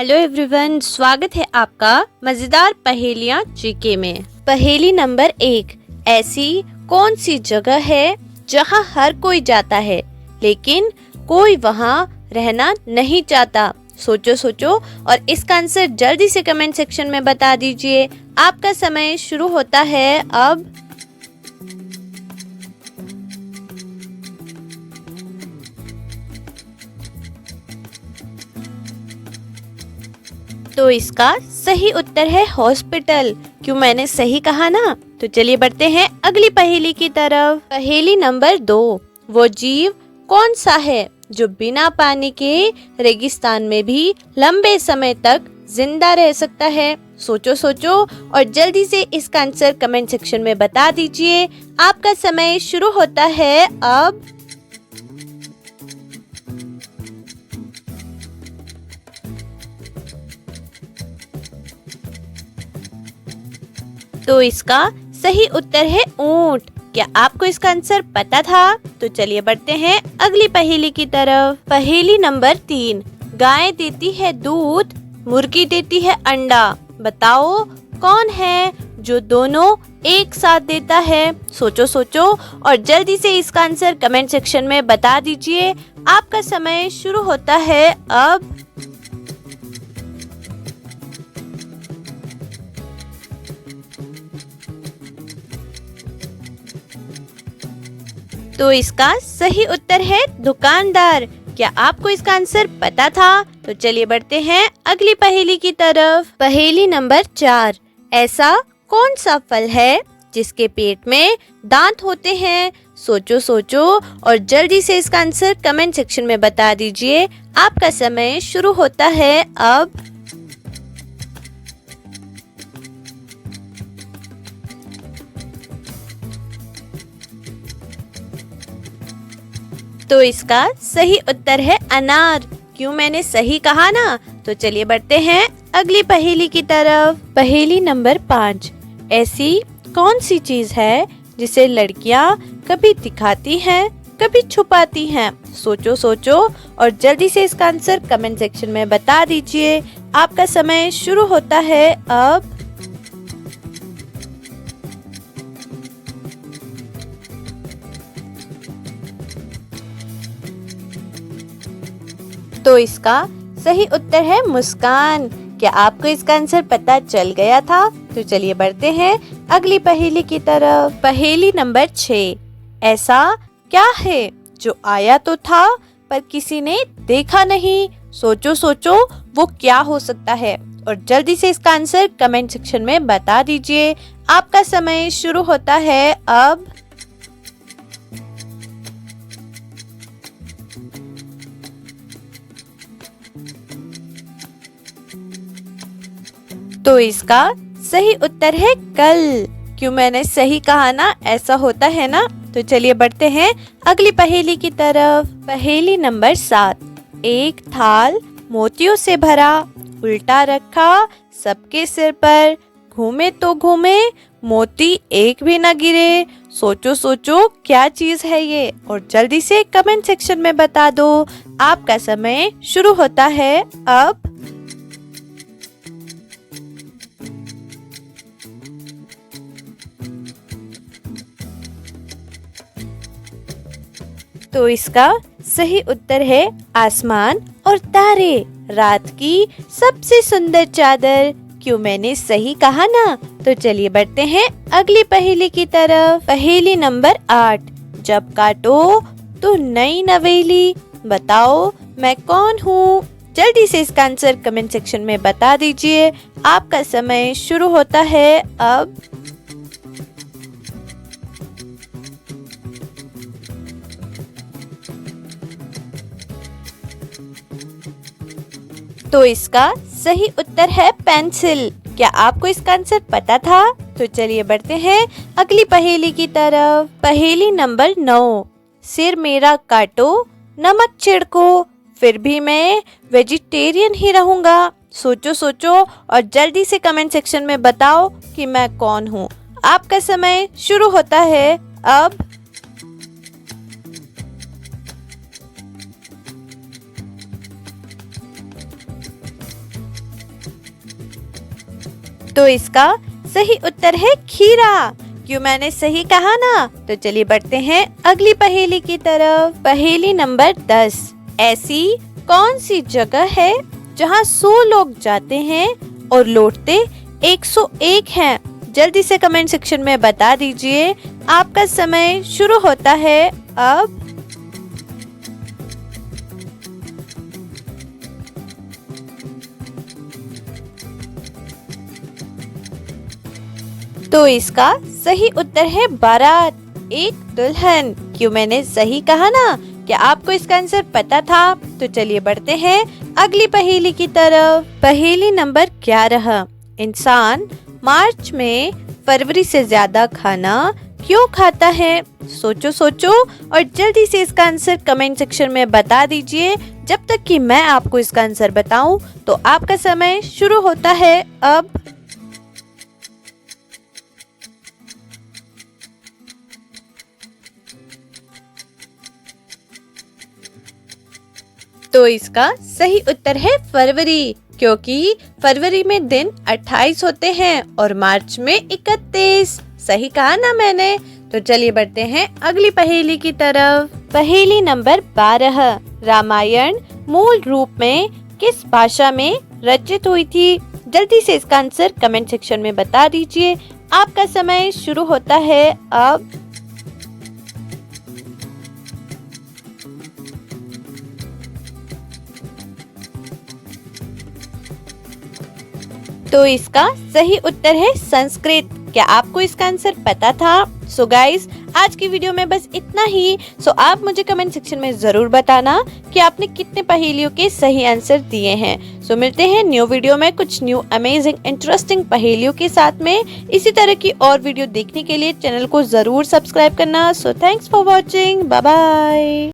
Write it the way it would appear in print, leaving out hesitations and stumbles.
Hello everyone, स्वागत है आपका मजेदार पहेलियाँ जीके में। पहेली नंबर 1। ऐसी कौन सी जगह है जहाँ हर कोई जाता है लेकिन कोई वहाँ रहना नहीं चाहता? सोचो सोचो और इसका आंसर जल्दी से कमेंट सेक्शन में बता दीजिए। आपका समय शुरू होता है अब। तो इसका सही उत्तर है हॉस्पिटल। क्यों मैंने सही कहा ना? तो चलिए बढ़ते हैं अगली पहेली की तरफ। पहेली नंबर 2। वो जीव कौन सा है जो बिना पानी के रेगिस्तान में भी लंबे समय तक जिंदा रह सकता है? सोचो सोचो और जल्दी से इसका आंसर कमेंट सेक्शन में बता दीजिए। आपका समय शुरू होता है अब। तो इसका सही उत्तर है ऊंट। क्या आपको इसका आंसर पता था? तो चलिए बढ़ते हैं अगली पहेली की तरफ। पहेली नंबर 3। गाय देती है दूध, मुर्गी देती है अंडा। बताओ कौन है जो दोनों एक साथ देता है? सोचो सोचो और जल्दी से इसका आंसर कमेंट सेक्शन में बता दीजिए। आपका समय शुरू होता है अब। तो इसका सही उत्तर है दुकानदार। क्या आपको इसका आंसर पता था? तो चलिए बढ़ते हैं अगली पहेली की तरफ। पहेली नंबर 4। ऐसा कौन सा फल है जिसके पेट में दांत होते हैं? सोचो सोचो और जल्दी से इसका आंसर कमेंट सेक्शन में बता दीजिए। आपका समय शुरू होता है अब। तो इसका सही उत्तर है अनार। क्यों मैंने सही कहा ना? तो चलिए बढ़ते हैं अगली पहेली की तरफ। पहेली नंबर 5। ऐसी कौन सी चीज है जिसे लड़कियां कभी दिखाती हैं कभी छुपाती हैं? सोचो सोचो और जल्दी से इसका आंसर कमेंट सेक्शन में बता दीजिए। आपका समय शुरू होता है अब। तो इसका सही उत्तर है मुस्कान। क्या आपको इसका आंसर पता चल गया था? तो चलिए बढ़ते हैं अगली पहेली की तरफ। पहेली नंबर 6। ऐसा क्या है जो आया तो था पर किसी ने देखा नहीं? सोचो सोचो वो क्या हो सकता है और जल्दी से इसका आंसर कमेंट सेक्शन में बता दीजिए। आपका समय शुरू होता है अब। तो इसका सही उत्तर है कल। क्यों मैंने सही कहा ना? ऐसा होता है ना? तो चलिए बढ़ते हैं अगली पहेली की तरफ। पहेली नंबर 7। एक थाल मोतियों से भरा, उल्टा रखा सबके सिर पर, घूमे तो घूमे मोती एक भी न गिरे। सोचो सोचो क्या चीज है ये और जल्दी से कमेंट सेक्शन में बता दो। आपका समय शुरू होता है अब। तो इसका सही उत्तर है आसमान और तारे, रात की सबसे सुंदर चादर। क्यों मैंने सही कहा ना? तो चलिए बढ़ते हैं अगली पहेली की तरफ। पहेली नंबर 8। जब काटो तो नई नवेली। बताओ मैं कौन हूँ? जल्दी से इसका आंसर कमेंट सेक्शन में बता दीजिए। आपका समय शुरू होता है अब। तो इसका सही उत्तर है पेंसिल। क्या आपको इसका आंसर पता था? तो चलिए बढ़ते हैं अगली पहेली की तरफ। पहेली नंबर 9। सिर मेरा काटो नमक छिड़को, फिर भी मैं वेजिटेरियन ही रहूंगा। सोचो सोचो और जल्दी से कमेंट सेक्शन में बताओ कि मैं कौन हूँ। आपका समय शुरू होता है अब। तो इसका सही उत्तर है खीरा। क्यों मैंने सही कहा ना? तो चलिए बढ़ते हैं अगली पहेली की तरफ। पहेली नंबर 10। ऐसी कौन सी जगह है जहाँ 100 लोग जाते हैं और लौटते 101 हैं? जल्दी से कमेंट सेक्शन में बता दीजिए। आपका समय शुरू होता है अब। तो इसका सही उत्तर है बारात, एक दुल्हन। क्यों मैंने सही कहा ना? क्या आपको इसका आंसर पता था? तो चलिए बढ़ते हैं अगली पहेली की तरफ। पहेली नंबर 11। इंसान मार्च में फरवरी से ज्यादा खाना क्यों खाता है? सोचो सोचो और जल्दी से इसका आंसर कमेंट सेक्शन में बता दीजिए। जब तक कि मैं आपको इसका आंसर बताऊं तो आपका समय शुरू होता है अब। तो इसका सही उत्तर है फरवरी, क्योंकि फरवरी में दिन 28 होते हैं और मार्च में 31। सही कहा ना मैंने? तो चलिए बढ़ते हैं अगली पहेली की तरफ। पहेली नंबर 12। रामायण मूल रूप में किस भाषा में रचित हुई थी? जल्दी से इसका आंसर कमेंट सेक्शन में बता दीजिए। आपका समय शुरू होता है अब। तो इसका सही उत्तर है संस्कृत। क्या आपको इसका आंसर पता था? सो गाइस, आज की वीडियो में बस इतना ही। सो आप मुझे कमेंट सेक्शन में जरूर बताना कि आपने कितने पहेलियों के सही आंसर दिए हैं। सो मिलते हैं न्यू वीडियो में कुछ न्यू अमेजिंग इंटरेस्टिंग पहेलियों के साथ में। इसी तरह की और वीडियो देखने के लिए चैनल को जरूर सब्सक्राइब करना। So thanks for watching, bye bye.